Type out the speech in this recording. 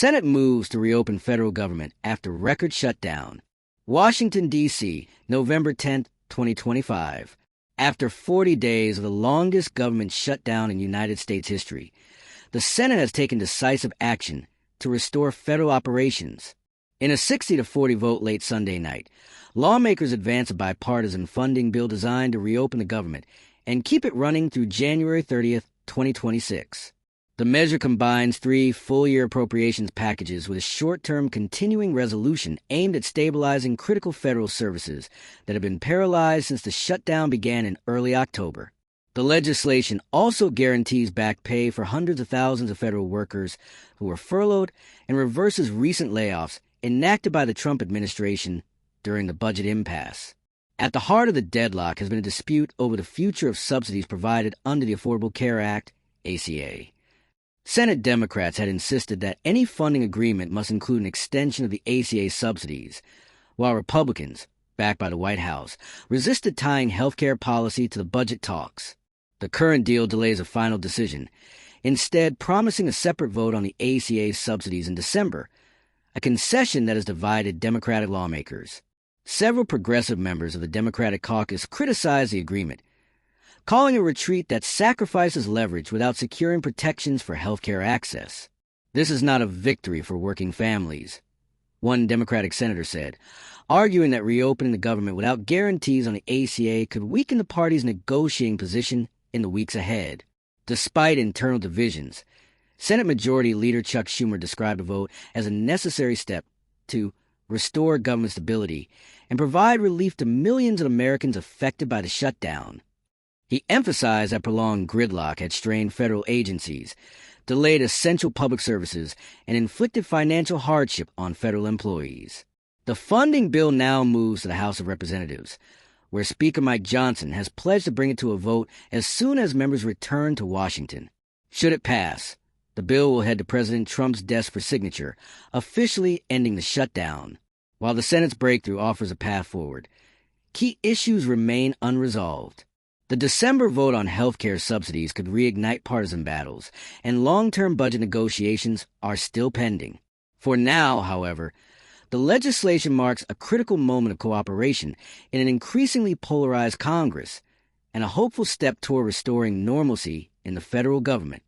Senate moves to reopen federal government after record shutdown. Washington, D.C., November 10, 2025. After 40 days of the longest government shutdown in United States history, the Senate has taken decisive action to restore federal operations. In a 60-40 vote late Sunday night, lawmakers advanced a bipartisan funding bill designed to reopen the government and keep it running through January 30th, 2026. The measure combines 3 full-year appropriations packages with a short-term continuing resolution aimed at stabilizing critical federal services that have been paralyzed since the shutdown began in early October. The legislation also guarantees back pay for hundreds of thousands of federal workers who were furloughed and reverses recent layoffs enacted by the Trump administration during the budget impasse. At the heart of the deadlock has been a dispute over the future of subsidies provided under the Affordable Care Act, ACA. Senate Democrats had insisted that any funding agreement must include an extension of the ACA subsidies, while Republicans, backed by the White House, resisted tying health care policy to the budget talks. The current deal delays a final decision, instead promising a separate vote on the ACA subsidies in December, a concession that has divided Democratic lawmakers. Several progressive members of the Democratic caucus criticized the agreement, calling a retreat that sacrifices leverage without securing protections for health care access. This is not a victory for working families, one Democratic senator said, arguing that reopening the government without guarantees on the ACA could weaken the party's negotiating position in the weeks ahead. Despite internal divisions, Senate Majority Leader Chuck Schumer described the vote as a necessary step to restore government stability and provide relief to millions of Americans affected by the shutdown. He emphasized that prolonged gridlock had strained federal agencies, delayed essential public services, and inflicted financial hardship on federal employees. The funding bill now moves to the House of Representatives, where Speaker Mike Johnson has pledged to bring it to a vote as soon as members return to Washington. Should it pass, the bill will head to President Trump's desk for signature, officially ending the shutdown. While the Senate's breakthrough offers a path forward, key issues remain unresolved. The December vote on health care subsidies could reignite partisan battles, and long-term budget negotiations are still pending. For now, however, the legislation marks a critical moment of cooperation in an increasingly polarized Congress and a hopeful step toward restoring normalcy in the federal government.